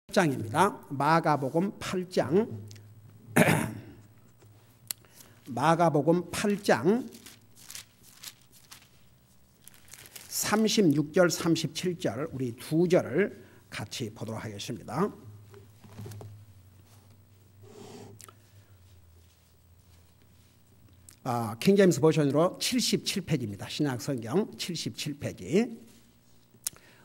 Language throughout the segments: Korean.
8장입니다. 마가복음 8장 마가복음 8장 36절 37절 우리 두 절을 같이 보도록 하겠습니다. 킹제임스 버전으로 77페이지입니다. 신약성경 77페이지.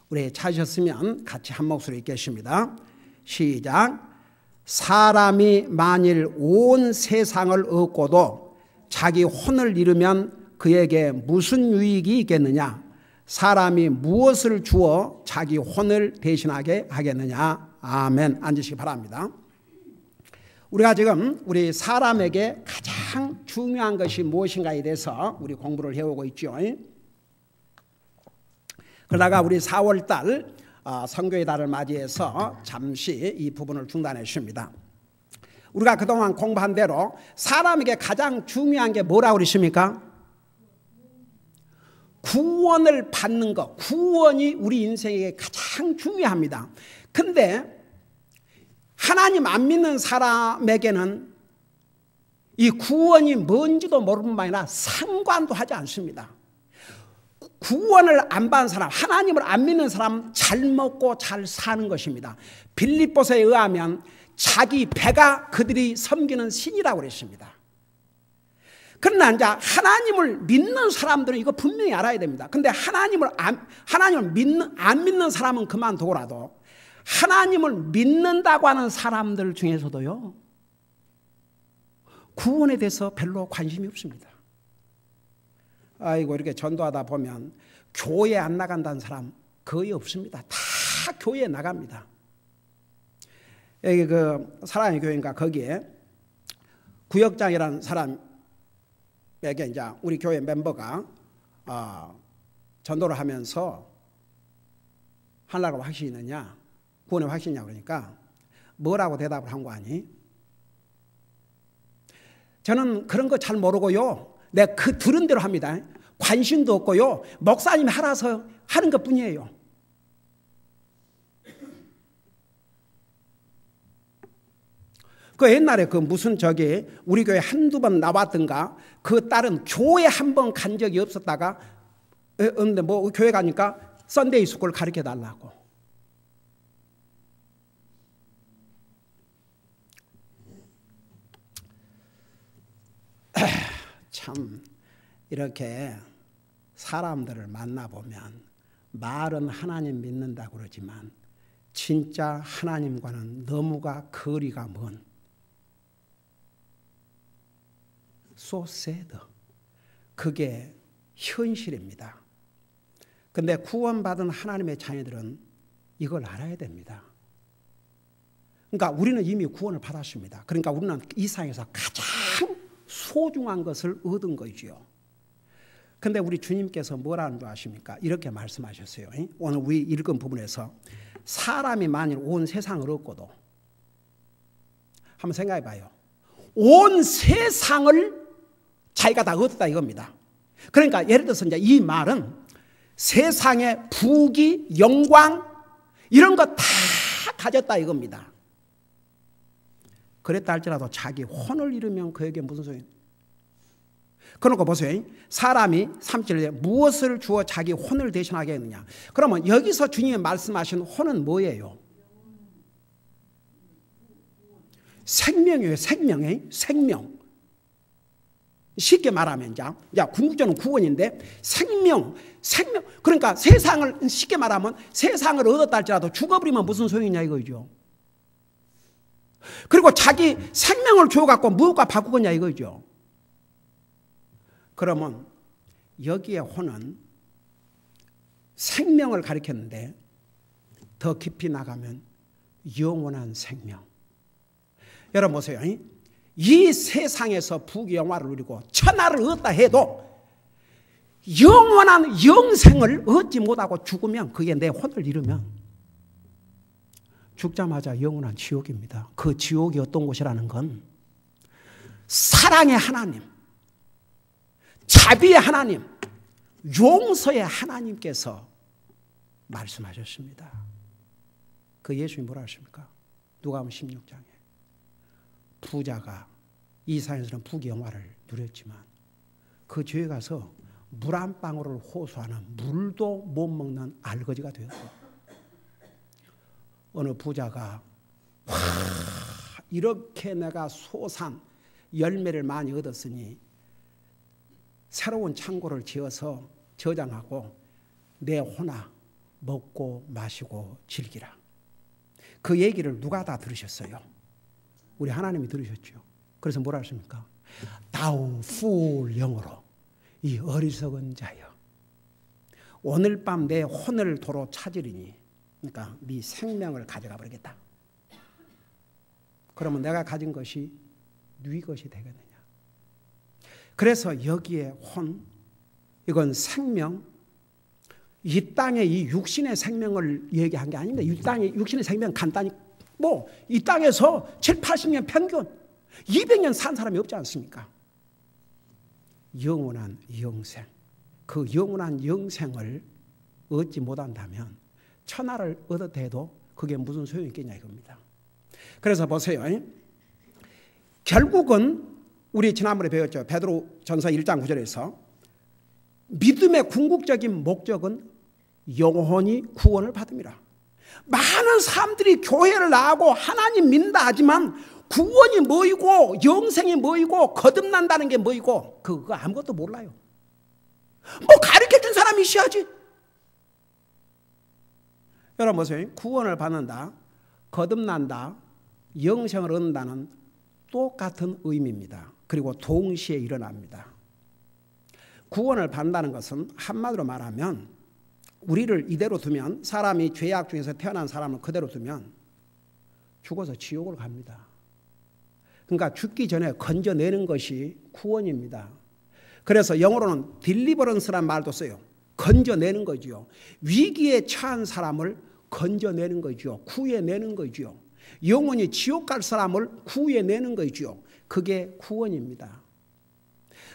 우리 찾으셨으면 같이 한 목소리 읽겠습니다. 시작. 사람이 만일 온 세상을 얻고도 자기 혼을 잃으면 그에게 무슨 유익이 있겠느냐? 사람이 무엇을 주어 자기 혼을 대신하게 하겠느냐? 아멘. 앉으시기 바랍니다. 우리가 지금 우리 사람에게 가장 중요한 것이 무엇인가에 대해서 우리 공부를 해오고 있죠. 그러다가 우리 4월달 선교의 달을 맞이해서 잠시 이 부분을 중단했습니다. 우리가 그동안 공부한 대로 사람에게 가장 중요한 게 뭐라고 그러십니까? 구원을 받는 것, 구원이 우리 인생에게 가장 중요합니다. 근데 하나님 안 믿는 사람에게는 이 구원이 뭔지도 모르는 뿐만 아니라 상관도 하지 않습니다. 구원을 안 받은 사람, 하나님을 안 믿는 사람 잘 먹고 잘 사는 것입니다. 빌립보서에 의하면 자기 배가 그들이 섬기는 신이라고 그랬습니다. 그러나 이제 하나님을 믿는 사람들은 이거 분명히 알아야 됩니다. 근데 하나님을 안 믿는 사람은 그만두고라도 하나님을 믿는다고 하는 사람들 중에서도요, 구원에 대해서 별로 관심이 없습니다. 아이고, 이렇게 전도하다 보면 교회 안 나간다는 사람 거의 없습니다. 다 교회에 나갑니다. 여기 그 사랑의 교회인가 거기에 구역장이라는 사람에게 이제 우리 교회 멤버가 전도를 하면서 하나님과 확신이 있느냐, 구원에 확신이 있냐 그러니까 뭐라고 대답을 한 거 아니? 저는 그런 거 잘 모르고요. 내가 그 들은 대로 합니다. 관심도 없고요. 목사님이 알아서 하는 것 뿐이에요. 그 옛날에 그 무슨 우리 교회 한두 번 나왔던가 그 딸은 교회 한 번 간 적이 없었다가 근데 뭐 교회 가니까 썬데이 스쿨 가르쳐 달라고. 참 이렇게 사람들을 만나보면 말은 하나님 믿는다고 그러지만 진짜 하나님과는 너무가 거리가 먼 so sad. 그게 현실입니다. 근데 구원받은 하나님의 자녀들은 이걸 알아야 됩니다. 그러니까 우리는 이미 구원을 받았습니다. 그러니까 우리는 이 세상에서 가장 소중한 것을 얻은 거지요. 근데 우리 주님께서 뭐라는 줄 아십니까? 이렇게 말씀하셨어요. 오늘 우리 읽은 부분에서 사람이 만일 온 세상을 얻고도 한번 생각해 봐요. 온 세상을 자기가 다 얻었다 이겁니다. 그러니까 예를 들어서 이제 이 말은 세상의 부귀, 영광 이런 거 다 가졌다 이겁니다. 그랬다 할지라도 자기 혼을 잃으면 그에게 무슨 소용이? 그러니까 보세요. 사람이 3절에 무엇을 주어 자기 혼을 대신하게 했느냐. 그러면 여기서 주님이 말씀하신 혼은 뭐예요? 생명이에요. 생명. 쉽게 말하면 자 궁극적으로는 구원인데 생명. 그러니까 세상을 쉽게 말하면 세상을 얻었다 할지라도 죽어버리면 무슨 소용이냐 이거죠. 그리고 자기 생명을 주어갖고 무엇과 바꾸겠냐 이거죠. 그러면 여기에 혼은 생명을 가리켰는데 더 깊이 나가면 영원한 생명. 여러분 보세요. 이 세상에서 부귀영화를 누리고 천하를 얻다 해도 영원한 영생을 얻지 못하고 죽으면 그게 내 혼을 잃으면 죽자마자 영원한 지옥입니다. 그 지옥이 어떤 곳이라는 건 사랑의 하나님, 자비의 하나님, 용서의 하나님께서 말씀하셨습니다. 그 예수님이 뭐라 하십니까? 누가복음 16장에 부자가 이 세상에서는 부귀영화를 누렸지만 그 죄에 가서 물 한 방울을 호소하는 물도 못 먹는 알거지가 되었고, 어느 부자가 와, 이렇게 내가 소산 열매를 많이 얻었으니 새로운 창고를 지어서 저장하고 내 혼아 먹고 마시고 즐기라. 그 얘기를 누가 다 들으셨어요? 우리 하나님이 들으셨죠. 그래서 뭐라 하십니까? Thou fool, 영어로 이 어리석은 자여, 오늘 밤 내 혼을 도로 찾으리니, 그러니까 네 생명을 가져가 버리겠다. 그러면 내가 가진 것이 네 것이 되겠느냐. 그래서 여기에 혼, 이건 생명, 이 땅의 이 육신의 생명을 얘기한 게 아닙니다. 이 땅의 육신의 생명 간단히 이 땅에서 7, 80년 평균 200년 산 사람이 없지 않습니까? 영원한 영생, 그 영원한 영생을 얻지 못한다면 천하를 얻었다 해도 그게 무슨 소용이 있겠냐 이겁니다. 그래서 보세요. 결국은 우리 지난번에 배웠죠. 베드로전서 1장 9절에서 믿음의 궁극적인 목적은 영혼이 구원을 받음이라. 많은 사람들이 교회를 나가고 하나님 믿는다 하지만 구원이 뭐이고 영생이 뭐이고 거듭난다는 게 뭐이고 그거 아무것도 몰라요. 가르쳐준 사람이 있어야지. 여러분 보세요. 구원을 받는다, 거듭난다, 영생을 얻는다는 똑같은 의미입니다. 그리고 동시에 일어납니다. 구원을 받는다는 것은 한마디로 말하면 우리를 이대로 두면, 사람이 죄악 중에서 태어난 사람을 그대로 두면 죽어서 지옥을 갑니다. 그러니까 죽기 전에 건져내는 것이 구원입니다. 그래서 영어로는 딜리버런스란 말도 써요. 건져내는 거죠. 위기에 처한 사람을 건져내는 거죠. 구해내는 거죠. 영원히 지옥 갈 사람을 구해내는 거죠. 그게 구원입니다.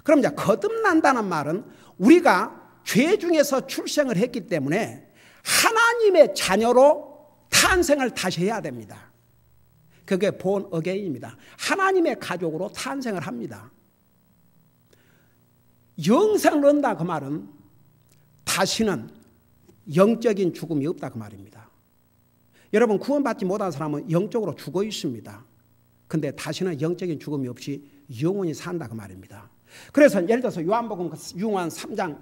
그럼 이제 거듭난다는 말은 우리가 죄 중에서 출생을 했기 때문에 하나님의 자녀로 탄생을 다시 해야 됩니다. 그게 born again입니다. 하나님의 가족으로 탄생을 합니다. 영생을 얻는다 그 말은 다시는 영적인 죽음이 없다 그 말입니다. 여러분 구원받지 못한 사람은 영적으로 죽어 있습니다. 근데 다시는 영적인 죽음이 없이 영원히 산다 그 말입니다. 그래서 예를 들어서 요한복음 3장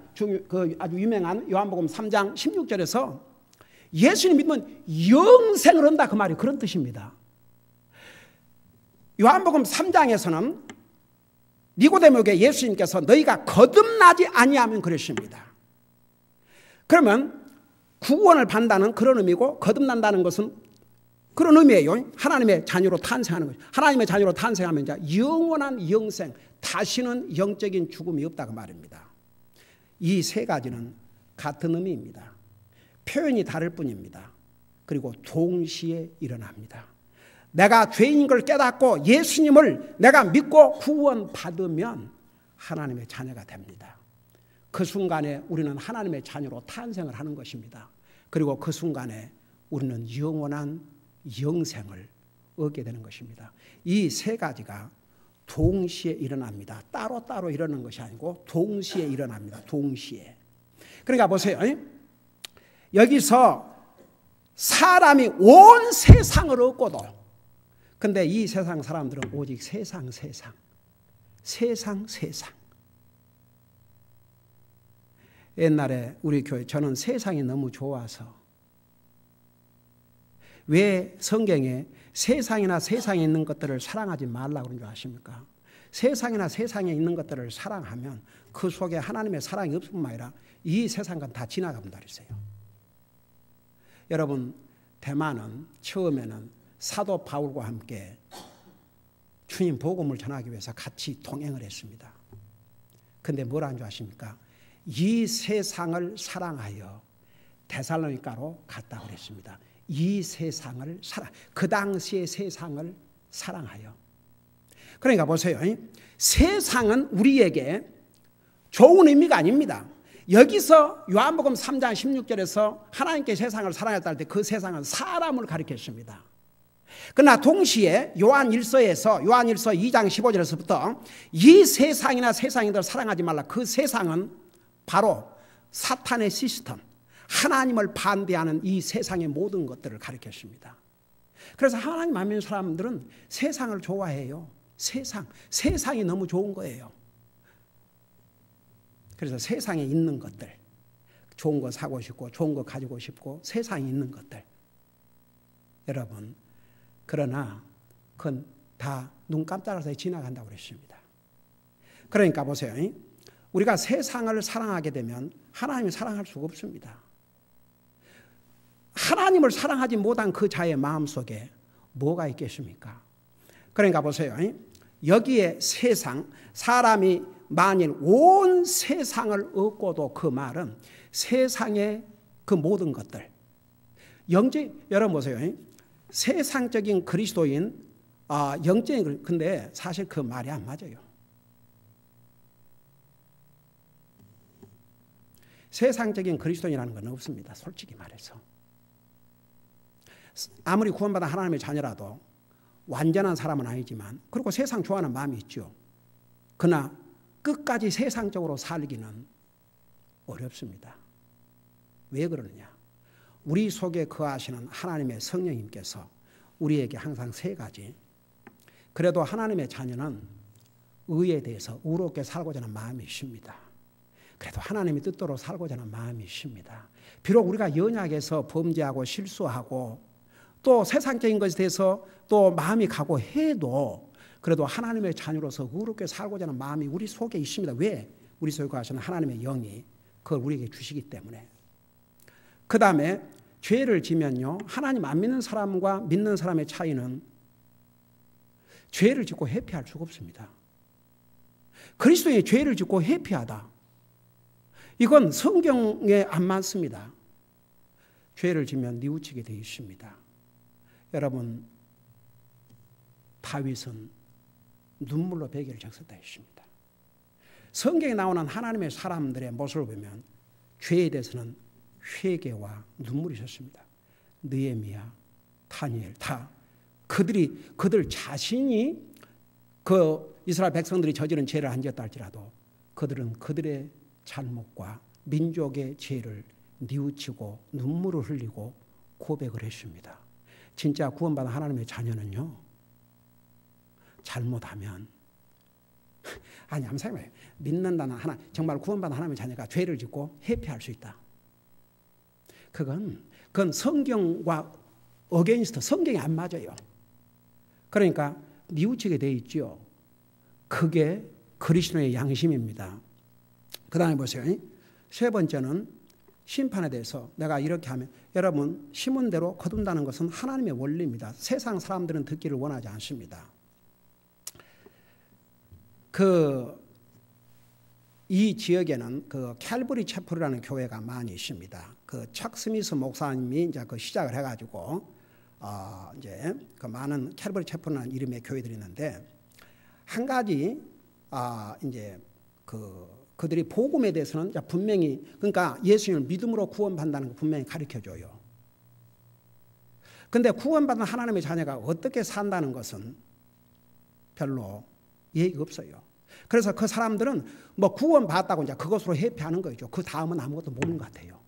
그 아주 유명한 요한복음 3장 16절에서 예수님 믿으면 영생을 얻는다 그 말이 그런 뜻입니다. 요한복음 3장에서는 니고데모에게 예수님께서 너희가 거듭나지 아니하면 그러십니다. 그러면 구원을 받는다는 그런 의미고 거듭난다는 것은 그런 의미예요. 하나님의 자녀로 탄생하는 거죠. 하나님의 자녀로 탄생하면 이제 영원한 영생, 다시는 영적인 죽음이 없다 그 말입니다. 이 세 가지는 같은 의미입니다. 표현이 다를 뿐입니다. 그리고 동시에 일어납니다. 내가 죄인인 걸 깨닫고 예수님을 내가 믿고 구원받으면 하나님의 자녀가 됩니다. 그 순간에 우리는 하나님의 자녀로 탄생을 하는 것입니다. 그리고 그 순간에 우리는 영원한 영생을 얻게 되는 것입니다. 이 세 가지가 동시에 일어납니다. 따로따로 일어나는 것이 아니고 동시에 일어납니다. 동시에. 그러니까 보세요. 여기서 사람이 온 세상을 얻고도 근데 이 세상 사람들은 오직 세상. 옛날에 우리 교회 저는 세상이 너무 좋아서 왜 성경에 세상이나 세상에 있는 것들을 사랑하지 말라고 그런 줄 아십니까? 세상이나 세상에 있는 것들을 사랑하면 그 속에 하나님의 사랑이 없을 뿐만 아니라 이 세상과 다 지나간다 그랬어요. 여러분 대만은 처음에는 사도 바울과 함께 주님 복음을 전하기 위해서 같이 동행을 했습니다. 근데 뭐라는 줄 아십니까? 이 세상을 사랑하여 데살로니가로 갔다고 그랬습니다. 이 세상을 그 당시의 세상을 사랑하여. 그러니까 보세요. 세상은 우리에게 좋은 의미가 아닙니다. 여기서 요한복음 3장 16절에서 하나님께 세상을 사랑했다 할 때 그 세상은 사람을 가리켰습니다. 그러나 동시에 요한 1서에서 요한 1서 2장 15절에서부터 이 세상이나 세상인들 사랑하지 말라. 그 세상은 바로 사탄의 시스템, 하나님을 반대하는 이 세상의 모든 것들을 가리켰습니다. 그래서 하나님 안 믿는 사람들은 세상을 좋아해요. 세상이 너무 좋은 거예요. 그래서 세상에 있는 것들, 좋은 거 사고 싶고 좋은 거 가지고 싶고 세상에 있는 것들. 여러분, 그러나 그건 다 눈 깜짝할 사이에 지나간다고 그랬습니다. 그러니까 보세요. 우리가 세상을 사랑하게 되면 하나님을 사랑할 수가 없습니다. 하나님을 사랑하지 못한 그 자의 마음속에 뭐가 있겠습니까? 그러니까 보세요. 여기에 세상, 사람이 만일 온 세상을 얻고도 그 말은 세상의 그 모든 것들. 여러분 보세요. 세상적인 그리스도인, 영적인, 근데 사실 그 말이 안 맞아요. 세상적인 그리스도인이라는 건 없습니다. 솔직히 말해서. 아무리 구원받은 하나님의 자녀라도 완전한 사람은 아니지만, 그리고 세상 좋아하는 마음이 있죠. 그러나 끝까지 세상적으로 살기는 어렵습니다. 왜 그러느냐? 우리 속에 거하시는 하나님의 성령님께서 우리에게 항상 세 가지, 그래도 하나님의 자녀는 의에 대해서 의롭게 살고자 하는 마음이 있습니다. 그래도 하나님의 뜻대로 살고자 하는 마음이 있습니다. 비록 우리가 연약해서 범죄하고 실수하고 또 세상적인 것에 대해서 또 마음이 가고 해도 그래도 하나님의 자녀로서 의롭게 살고자 하는 마음이 우리 속에 있습니다. 왜? 우리 속에 거하시는 하나님의 영이 그걸 우리에게 주시기 때문에. 그 다음에 죄를 지면요, 하나님 안 믿는 사람과 믿는 사람의 차이는 죄를 짓고 회피할 수가 없습니다. 그리스도인이 죄를 짓고 회피하다, 이건 성경에 안 맞습니다. 죄를 지면 뉘우치게 되어 있습니다. 여러분, 다윗은 눈물로 베개를 적셨다 했습니다. 성경에 나오는 하나님의 사람들의 모습을 보면 죄에 대해서는 회개와 눈물이 있었습니다. 느헤미야, 다니엘 다 그들 자신이 그 이스라엘 백성들이 저지른 죄를 안 지었다 할지라도 그들은 그들의 잘못과 민족의 죄를 뉘우치고 눈물을 흘리고 고백을 했습니다. 진짜 구원받은 하나님의 자녀는요, 잘못하면 한번 생각해요. 믿는다는 정말 구원받은 하나님의 자녀가 죄를 짓고 회피할 수 있다. 그건 성경과 어게인스트, 성경이 안 맞아요. 그러니까 뉘우치게 돼 있죠. 그게 그리스도의 양심입니다. 그 다음에 보세요. 세 번째는 심판에 대해서 내가 이렇게 하면, 여러분, 심은 대로 거둔다는 것은 하나님의 원리입니다. 세상 사람들은 듣기를 원하지 않습니다. 이 지역에는 캘버리 채플이라는 교회가 많이 있습니다. 척 스미스 목사님이 이제 시작을 해가지고 이제 많은 캘버리 채플이라는 이름의 교회들이 있는데, 한 가지 이제 그들이 복음에 대해서는 분명히, 그러니까 예수님을 믿음으로 구원받는다는 거 분명히 가르쳐줘요. 그런데 구원받은 하나님의 자녀가 어떻게 산다는 것은 별로 얘기가 없어요. 그래서 그 사람들은 뭐 구원받았다고 이제 그것으로 회피하는 거죠. 그 다음은 아무것도 모르는 것 같아요.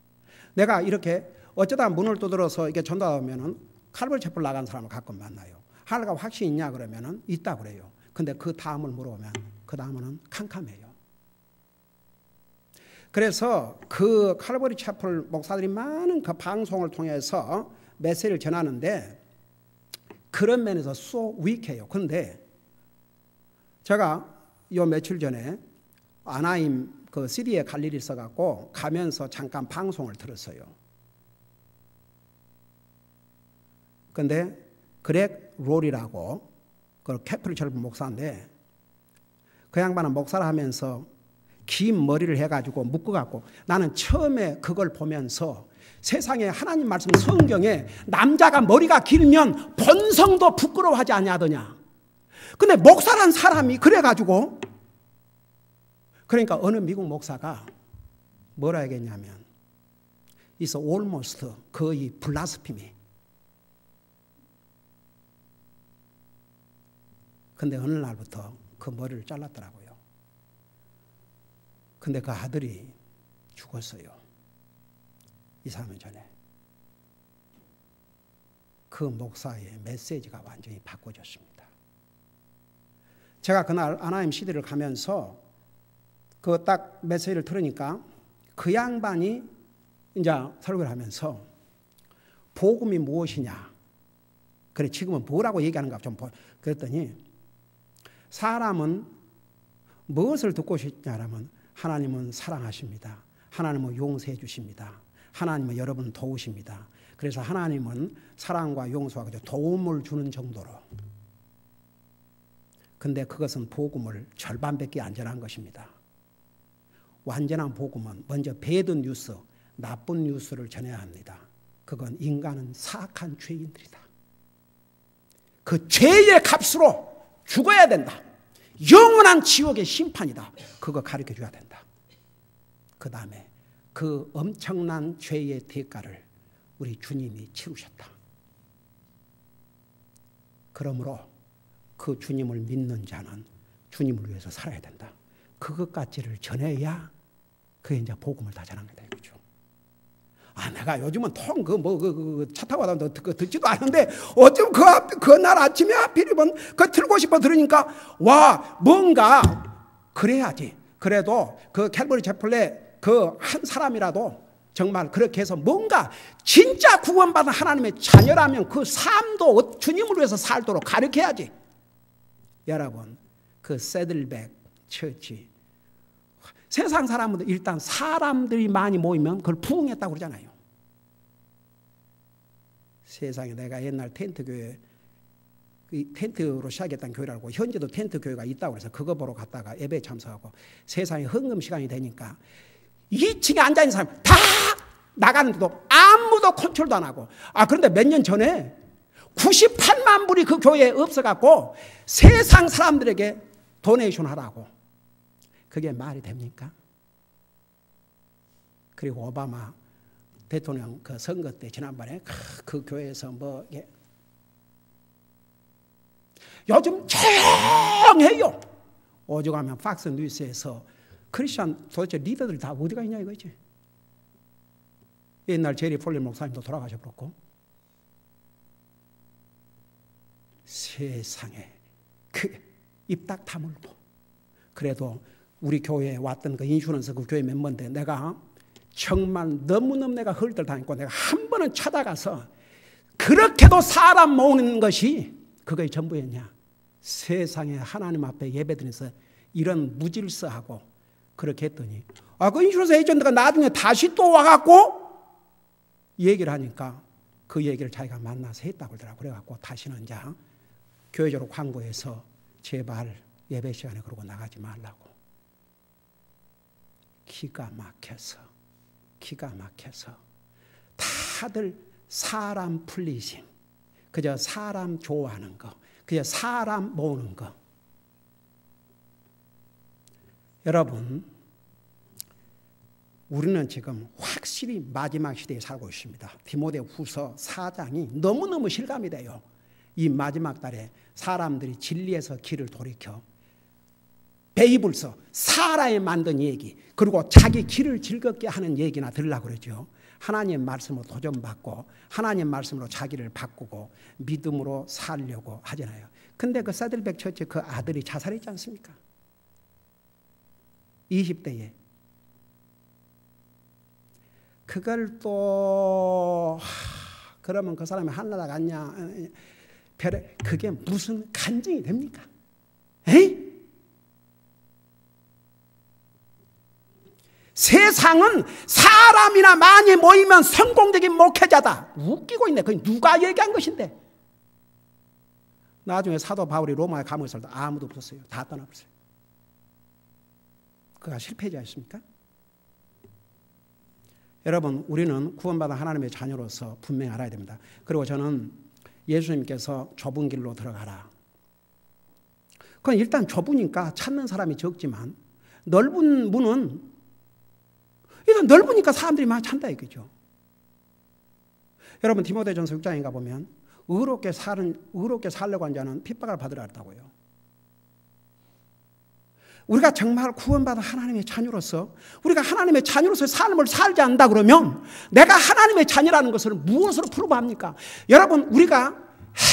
내가 이렇게 어쩌다 문을 두드려서 이렇게 전도하다 보면은 칼버리 채플 나간 사람을 가끔 만나요. 하나가 확신이 있냐 그러면은 있다 그래요. 근데 그 다음을 물어보면 그 다음은 캄캄해요. 그래서 그 칼버리 채플 목사들이 많은 그 방송을 통해서 메시지를 전하는데 그런 면에서 so weak해요. 그런데 제가 요 며칠 전에 아나임 시리에 갈 일이 있어갖고 가면서 잠깐 방송을 들었어요. 근데 그렉 롤이라고 그 캐톨릭 철부 목사인데, 그 양반은 목사를 하면서 긴 머리를 해가지고 묶어갖고, 나는 처음에 그걸 보면서 세상에 하나님 말씀 성경에 남자가 머리가 길면 본성도 부끄러워하지 아니하더냐. 근데 목사란 사람이 그래가지고, 그러니까 어느 미국 목사가 뭐라 하겠냐면 It's almost 거의 블라스피미. 근데 어느 날부터 그 머리를 잘랐더라고요. 근데 그 아들이 죽었어요. 2, 3년 전에. 그 목사의 메시지가 완전히 바꿔졌습니다. 제가 그날 아나임 시대를 가면서 그 딱 메시지를 들으니까 그 양반이 이제 설교를 하면서 복음이 무엇이냐. 그래 지금은 뭐라고 얘기하는가 좀 그랬더니 사람은 무엇을 듣고 싶냐면 하나님은 사랑하십니다. 하나님은 용서해 주십니다. 하나님은 여러분 도우십니다. 그래서 하나님은 사랑과 용서와 도움을 주는 정도로. 근데 그것은 복음을 절반밖에 안 전한 것입니다. 완전한 복음은 먼저 배드 뉴스, 나쁜 뉴스를 전해야 합니다. 그건 인간은 사악한 죄인들이다. 그 죄의 값으로 죽어야 된다. 영원한 지옥의 심판이다. 그거 가르쳐 줘야 된다. 그 다음에 그 엄청난 죄의 대가를 우리 주님이 치르셨다. 그러므로 그 주님을 믿는 자는 주님을 위해서 살아야 된다. 그것까지를 전해야 그게 이제 복음을 다 전한 거다 이거죠. 아, 내가 요즘은 차 타고 가다 듣지도 않은데 어쩜 그날 아침에 하필이면 그 틀고 싶어 들으니까 와 뭔가 그래야지. 그래도 그 캘버리 채플레 그 한 사람이라도 정말 그렇게 해서 뭔가 진짜 구원받은 하나님의 자녀라면 그 삶도 주님을 위해서 살도록 가르쳐야지. 여러분 그 새들백 처치 세상 사람들 일단 사람들이 많이 모이면 그걸 부흥했다고 그러잖아요. 세상에 내가 옛날 텐트교회 텐트로 시작했던 교회라고 현재도 텐트 교회가 있다고 그래서 그거 보러 갔다가 예배에 참석하고 세상에 헌금 시간이 되니까 2층에 앉아있는 사람 다 나가는데도 아무도 컨트롤도 안 하고 그런데 몇 년 전에 98만 불이 그 교회에 없어갖고 세상 사람들에게 도네이션 하라고. 그게 말이 됩니까? 그리고 오바마 대통령 그 선거 때 지난번에 그 교회에서 요즘 조용해요. 오죽하면 팍스 뉴스에서 크리스천 도대체 리더들 다 어디가 있냐 이거지. 옛날 제리 폴리 목사님도 돌아가셔버렸고 세상에 그 입 딱 다물고 그래도 우리 교회에 왔던 그 인슈런스 그 교회 멤버인데 내가 정말 너무너무 내가 헐들다니고 내가 한 번은 찾아가서 그렇게도 사람 모으는 것이 그거의 전부였냐. 세상에 하나님 앞에 예배드려서 이런 무질서하고 그렇게 했더니 그 인슈런스 에이전트가 나중에 다시 또 와갖고 얘기를 하니까 그 얘기를 자기가 만나서 했다고 그러더라고. 그래갖고 다시는 이제 교회적으로 광고해서 제발 예배 시간에 그러고 나가지 말라고. 기가 막혀서 다들 사람 플리징, 그저 사람 좋아하는 거, 그저 사람 모으는 거. 여러분 우리는 지금 확실히 마지막 시대에 살고 있습니다. 디모데후서 4장이 너무너무 실감이 돼요. 이 마지막 달에 사람들이 진리에서 길을 돌이켜 베이블서 사라에 만든 얘기 그리고 자기 길을 즐겁게 하는 얘기나 들으려고 그러죠. 하나님의 말씀으로 도전받고 하나님의 말씀으로 자기를 바꾸고 믿음으로 살려고 하잖아요. 근데 그 사들백 처치 그 아들이 자살했지 않습니까? 20대에. 그걸 또 그러면 그 사람이 하늘나라 갔냐. 그게 무슨 간증이 됩니까? 에이? 세상은 사람이나 많이 모이면 성공적인 목회자다. 웃기고 있네. 그게 누가 얘기한 것인데. 나중에 사도 바울이 로마에 감옥에 때 아무도 없었어요. 다 떠나버렸어요. 그가 실패자였습니까? 여러분 우리는 구원받은 하나님의 자녀로서 분명히 알아야 됩니다. 그리고 저는 예수님께서 좁은 길로 들어가라. 그건 일단 좁으니까 찾는 사람이 적지만 넓은 문은 이거 넓으니까 사람들이 많이 찬다 이거죠. 여러분 디모데전서 6장에 가보면 의롭게 살려고 한 자는 핍박을 받으라 했다고요. 우리가 정말 구원받은 하나님의 자녀로서 우리가 하나님의 자녀로서의 삶을 살지 않는다 그러면 내가 하나님의 자녀라는 것을 무엇으로 프로브합니까? 여러분 우리가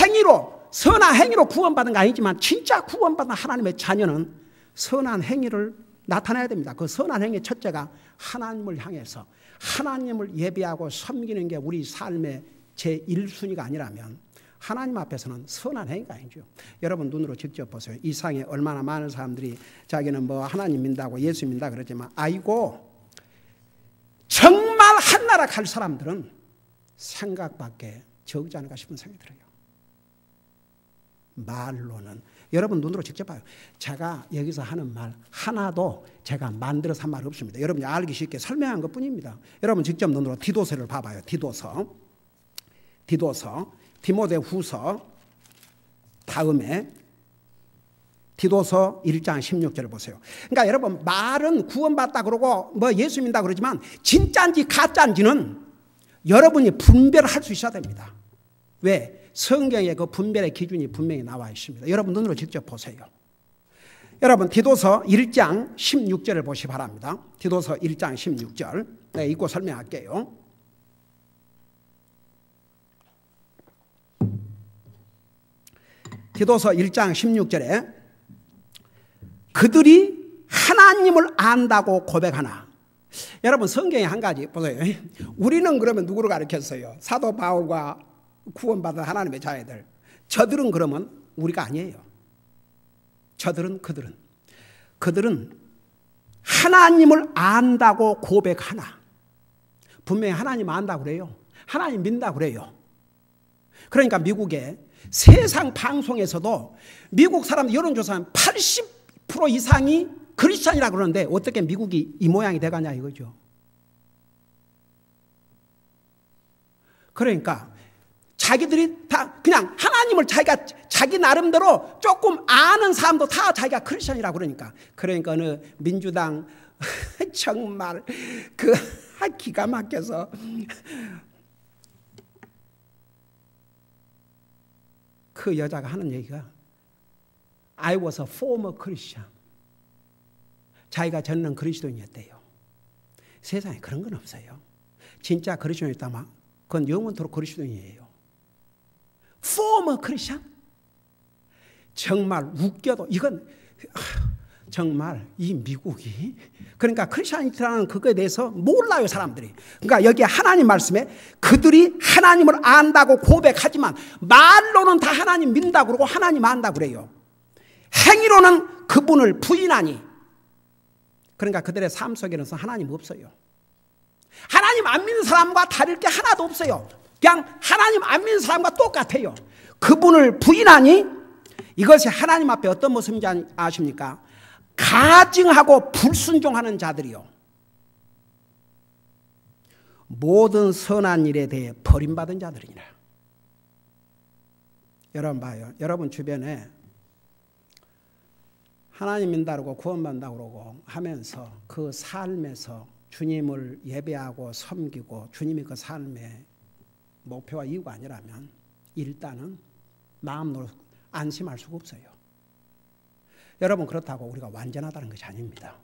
행위로 선한 행위로 구원받은 거 아니지만 진짜 구원받은 하나님의 자녀는 선한 행위를 나타내야 됩니다. 그 선한 행위의 첫째가 하나님을 향해서 하나님을 예배하고 섬기는 게 우리 삶의 제1순위가 아니라면 하나님 앞에서는 선한 행위가 아니죠. 여러분 눈으로 직접 보세요. 이 세상에 얼마나 많은 사람들이 자기는 뭐 하나님 믿다고 예수 믿다 그러지만 아이고 정말 한나라 갈 사람들은 생각밖에 적지 않을까 싶은 생각이 들어요. 말로는 여러분 눈으로 직접 봐요. 제가 여기서 하는 말 하나도 제가 만들어서 한 말 없습니다. 여러분이 알기 쉽게 설명한 것뿐입니다. 여러분 직접 눈으로 디도서를 봐봐요. 디도서 디모데후서 다음에 디도서 1장 16절을 보세요. 그러니까 여러분 말은 구원받다 그러고 뭐 예수 믿는다 그러지만 진짜인지 가짜인지는 여러분이 분별할 수 있어야 됩니다. 왜? 성경에 그 분별의 기준이 분명히 나와 있습니다. 여러분 눈으로 직접 보세요. 여러분 디도서 1장 16절을 보시기 바랍니다. 디도서 1장 16절 네, 읽고 설명할게요. 디도서 1장 16절에 그들이 하나님을 안다고 고백하나. 여러분 성경에 한 가지 보세요. 우리는 그러면 누구를 가르쳤어요? 사도 바울과 구원받은 하나님의 자녀들. 저들은 그러면 우리가 아니에요. 그들은 하나님을 안다고 고백하나. 분명히 하나님 안다고 그래요. 하나님 믿는다고 그래요. 그러니까 미국에 세상 방송에서도 미국 사람 여론조사는 80% 이상이 크리스찬이라 그러는데 어떻게 미국이 이 모양이 돼가냐 이거죠. 그러니까 자기들이 다 그냥 하나님을 자기 나름대로 조금 아는 사람도 다 자기가 크리스찬이라고 그러니까 어느 민주당 정말 그 기가 막혀서 그 여자가 하는 얘기가 I was a former Christian. 자기가 전는 그리스도인이었대요. 세상에 그런 건 없어요. 진짜 그리스도인이었다면 그건 영원토록 그리스도인이에요. former Christian? 정말 웃겨도 이건 정말 이 미국이 그러니까 크리스천이라는 그거에 대해서 몰라요 사람들이. 그러니까 여기 하나님 말씀에 그들이 하나님을 안다고 고백하지만 말로는 다 하나님 믿는다고 그러고 하나님 안다고 그래요. 행위로는 그분을 부인하니. 그러니까 그들의 삶 속에는 하나님 없어요. 하나님 안 믿는 사람과 다를 게 하나도 없어요. 그냥 하나님 안 믿는 사람과 똑같아요. 그분을 부인하니 이것이 하나님 앞에 어떤 모습인지 아십니까? 가증하고 불순종하는 자들이요. 모든 선한 일에 대해 버림받은 자들이니라. 여러분 봐요. 여러분 주변에 하나님 믿는다고 구원받는다고 그러고 하면서 그 삶에서 주님을 예배하고 섬기고 주님이 그 삶의 목표와 이유가 아니라면 일단은 마음으로 안심할 수가 없어요. 여러분 그렇다고 우리가 완전하다는 것이 아닙니다.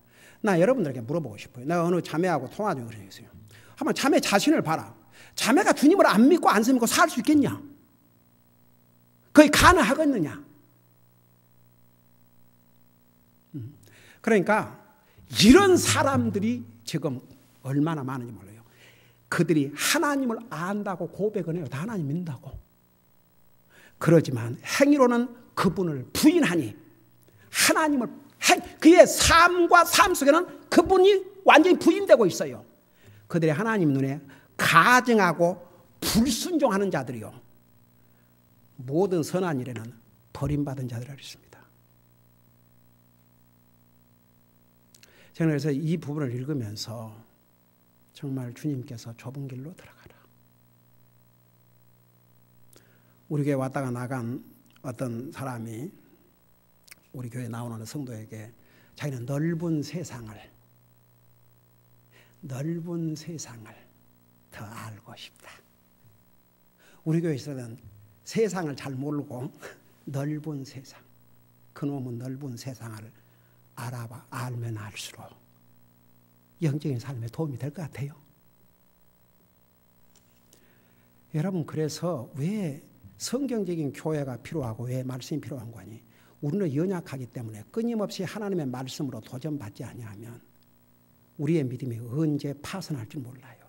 나 여러분들에게 물어보고 싶어요. 내가 어느 자매하고 통화 중에 그런 얘기했어요. 한번 자매 자신을 봐라. 자매가 주님을 안 믿고 안 믿고 살 수 있겠냐? 그게 가능하겠느냐? 그러니까 이런 사람들이 지금 얼마나 많은지 몰라요. 그들이 하나님을 안다고 고백은 해요. 다 하나님 믿는다고. 그러지만 행위로는 그분을 부인하니 하나님을 그의 삶과 삶 속에는 그분이 완전히 부인되고 있어요. 그들이 하나님 눈에 가증하고 불순종하는 자들이요. 모든 선한 일에는 버림받은 자들이라 했습니다. 저는 그래서 이 부분을 읽으면서 정말 주님께서 좁은 길로 들어가라. 우리 교회 왔다가 나간 어떤 사람이 우리 교회에 나오는 성도에게 자기는 넓은 세상을 넓은 세상을 더 알고 싶다. 우리 교회에서는 세상을 잘 모르고 넓은 세상, 그놈은 넓은 세상을 알면 알수록 영적인 삶에 도움이 될 것 같아요. 여러분, 그래서 왜 성경적인 교회가 필요하고 왜 말씀이 필요한 거니? 우리는 연약하기 때문에 끊임없이 하나님의 말씀으로 도전받지 아니하면 우리의 믿음이 언제 파손할 줄 몰라요.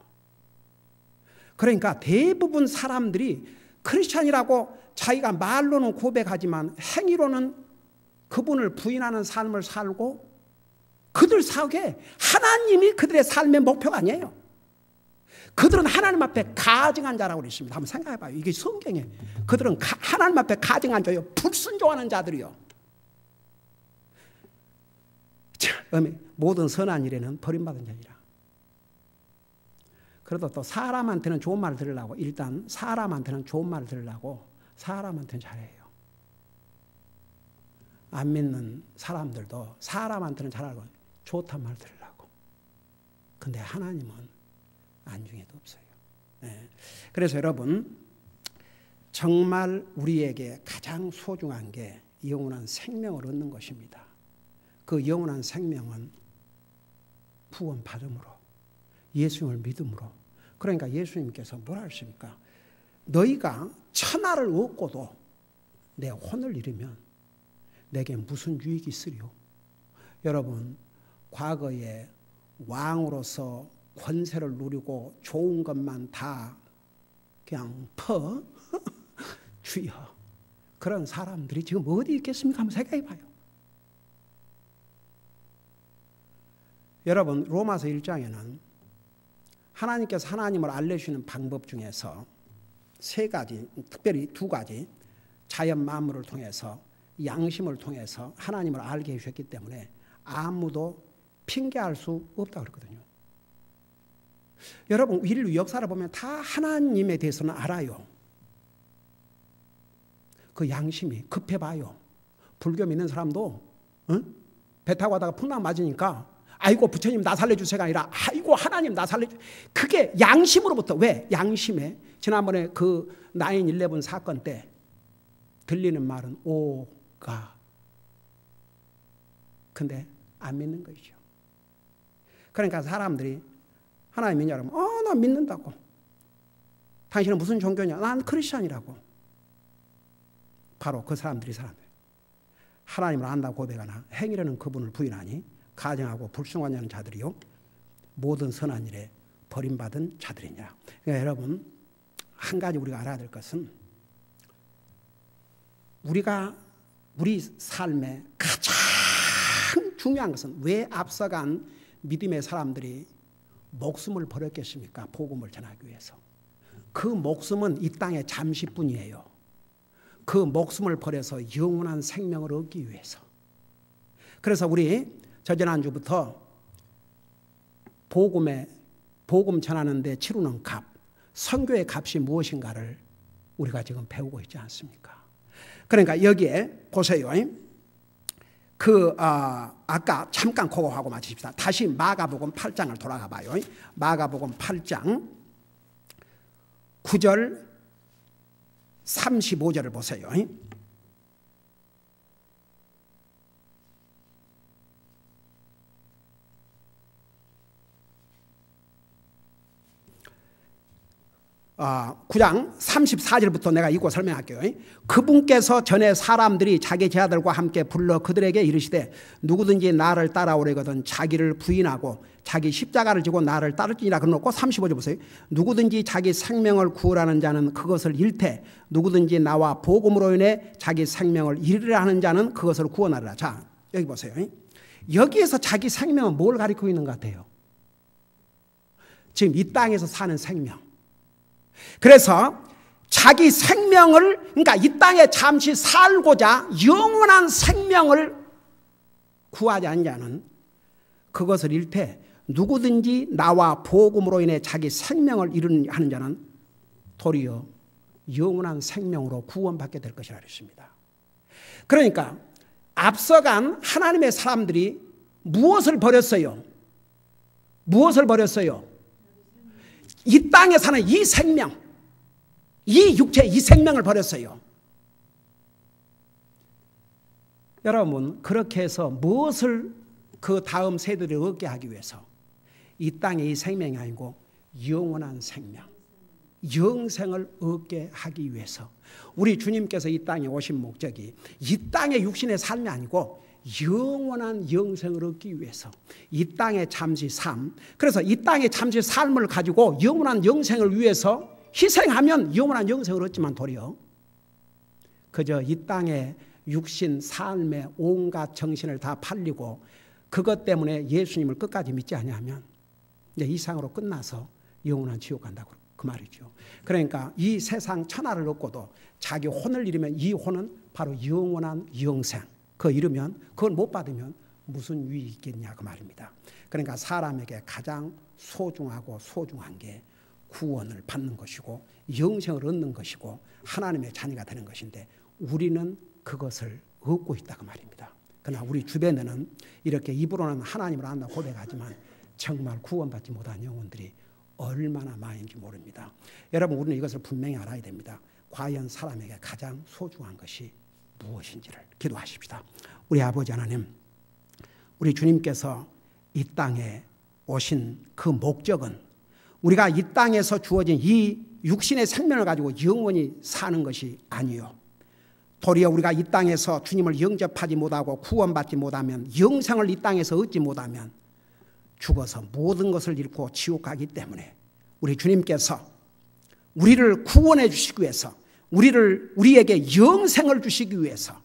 그러니까 대부분 사람들이 크리스찬이라고 자기가 말로는 고백하지만 행위로는 그분을 부인하는 삶을 살고, 그들 사역에 하나님이 그들의 삶의 목표가 아니에요. 그들은 하나님 앞에 가증한 자라고 그랬습니다. 한번 생각해봐요. 이게 성경에. 그들은 하나님 앞에 가증한 자요, 불순종하는 자들이요. 모든 선한 일에는 버림받은 자니라. 그래도 또 사람한테는 좋은 말을 들으려고, 일단 사람한테는 좋은 말을 들으려고 사람한테는 잘해요. 안 믿는 사람들도 사람한테는 잘하고 좋단 말 들으려고. 근데 하나님은 안중에도 없어요. 네. 그래서 여러분, 정말 우리에게 가장 소중한 게 영원한 생명을 얻는 것입니다. 그 영원한 생명은 구원 받음으로, 예수님을 믿음으로. 그러니까 예수님께서 뭐라 하십니까? 너희가 천하를 얻고도 내 혼을 잃으면 내게 무슨 유익이 있으리요? 여러분, 과거에 왕으로서 권세를 누리고 좋은 것만 다 그냥 주여, 그런 사람들이 지금 어디 있겠습니까? 한번 생각해 봐요. 여러분, 로마서 1장에는 하나님께서 하나님을 알려주시는 방법 중에서 세 가지, 특별히 두 가지, 자연 만물을 통해서, 양심을 통해서 하나님을 알게 해주셨기 때문에 아무도 핑계할 수 없다고 그랬거든요. 여러분, 인류 역사를 보면 다 하나님에 대해서는 알아요. 그 양심이 급해봐요. 불교 믿는 사람도 배 타고 가다가 풍랑 맞으니까 아이고 부처님 나 살려주세요가 아니라 아이고 하나님 나 살려주. 그게 양심으로부터. 왜? 양심에. 지난번에 그 9/11 사건 때 들리는 말은 오가. 근데 안 믿는 것이죠. 그러니까 사람들이 하나님 믿냐고 하면 나 믿는다고. 당신은 무슨 종교냐? 난 크리스찬이라고. 바로 그 사람들이 하나님을 안다고 고백하나 행위로는 그분을 부인하니 가증하고 불순종하는 자들이요 모든 선한 일에 버림받은 자들이냐. 그러니까 여러분, 한 가지 우리가 알아야 될 것은 우리 삶에 가장 중요한 것은 왜 앞서간 믿음의 사람들이 목숨을 버렸겠습니까? 복음을 전하기 위해서. 그 목숨은 이 땅에 잠시뿐이에요. 그 목숨을 버려서 영원한 생명을 얻기 위해서. 그래서 우리 저지난주부터 복음 전하는 데 치르는 값, 선교의 값이 무엇인가를 우리가 지금 배우고 있지 않습니까? 그러니까 여기에 보세요. 아까 잠깐 그거 하고 마칩시다. 다시 마가복음 8장을 돌아가 봐요. 마가복음 8장 9절 35절을 보세요. 아, 9장 34절부터 내가 읽고 설명할게요. 그분께서 전에 사람들이 자기 제자들과 함께 불러 그들에게 이르시되 누구든지 나를 따라오려거든 자기를 부인하고 자기 십자가를 지고 나를 따를지니라 그러놓고 35절 보세요. 누구든지 자기 생명을 구원하는 자는 그것을 잃되 누구든지 나와 복음으로 인해 자기 생명을 잃으려 하는 자는 그것을 구원하리라. 자, 여기 보세요. 여기에서 자기 생명은 뭘 가리키고 있는 것 같아요? 지금 이 땅에서 사는 생명. 그래서 자기 생명을, 그러니까 이 땅에 잠시 살고자 영원한 생명을 구하지 않는 자는 그것을 잃되 누구든지 나와 복음으로 인해 자기 생명을 잃으려 하는 자는 도리어 영원한 생명으로 구원받게 될 것이라 그랬습니다. 그러니까 앞서간 하나님의 사람들이 무엇을 버렸어요? 무엇을 버렸어요? 이 땅에 사는 이 생명, 이 육체, 이 생명을 버렸어요. 여러분, 그렇게 해서 무엇을 그 다음 세대를 얻게 하기 위해서? 이 땅의 이 생명이 아니고 영원한 생명, 영생을 얻게 하기 위해서 우리 주님께서 이 땅에 오신 목적이 이 땅의 육신의 삶이 아니고 영원한 영생을 얻기 위해서 이 땅의 잠시 삶, 그래서 이 땅의 잠시 삶을 가지고 영원한 영생을 위해서 희생하면 영원한 영생을 얻지만 도리어 그저 이 땅의 육신 삶의 온갖 정신을 다 팔리고 그것 때문에 예수님을 끝까지 믿지 아니하면 이제 이상으로 끝나서 영원한 지옥 간다고 그 말이죠. 그러니까 이 세상 천하를 얻고도 자기 혼을 잃으면 이 혼은 바로 영원한 영생. 그거 잃으면 그걸 못 받으면 무슨 유익이 있겠냐 그 말입니다. 그러니까 사람에게 가장 소중하고 소중한 게 구원을 받는 것이고 영생을 얻는 것이고 하나님의 자녀가 되는 것인데 우리는 그것을 얻고 있다 그 말입니다. 그러나 우리 주변에는 이렇게 입으로는 하나님을 안다고 고백하지만 정말 구원받지 못한 영혼들이 얼마나 많은지 모릅니다. 여러분, 우리는 이것을 분명히 알아야 됩니다. 과연 사람에게 가장 소중한 것이 무엇인지를 기도하십시다. 우리 아버지 하나님, 우리 주님께서 이 땅에 오신 그 목적은 우리가 이 땅에서 주어진 이 육신의 생명을 가지고 영원히 사는 것이 아니요, 도리어 우리가 이 땅에서 주님을 영접하지 못하고 구원받지 못하면, 영생을 이 땅에서 얻지 못하면 죽어서 모든 것을 잃고 지옥 가기 때문에 우리 주님께서 우리를 구원해 주시기 위해서, 우리에게 영생을 주시기 위해서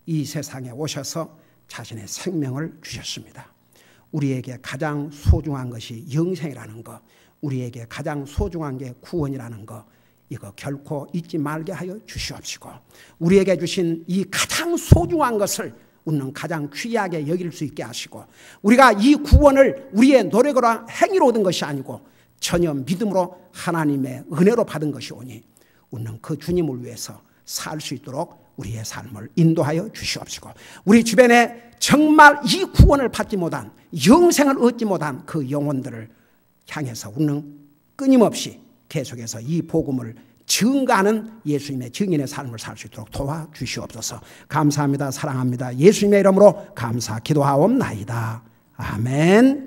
이 세상에 오셔서 자신의 생명을 주셨습니다. 우리에게 가장 소중한 것이 영생이라는 것, 우리에게 가장 소중한 게 구원이라는 것, 이거 결코 잊지 말게 하여 주시옵시고, 우리에게 주신 이 가장 소중한 것을 우리는 가장 귀하게 여길 수 있게 하시고, 우리가 이 구원을 우리의 노력으로 행위로 얻은 것이 아니고 전혀 믿음으로 하나님의 은혜로 받은 것이 오니 우리는 그 주님을 위해서 살 수 있도록 우리의 삶을 인도하여 주시옵시고, 우리 주변에 정말 이 구원을 받지 못한, 영생을 얻지 못한 그 영혼들을 향해서 우리는 끊임없이 계속해서 이 복음을 증가하는 예수님의 증인의 삶을 살 수 있도록 도와주시옵소서. 감사합니다. 사랑합니다. 예수님의 이름으로 감사 기도하옵나이다. 아멘.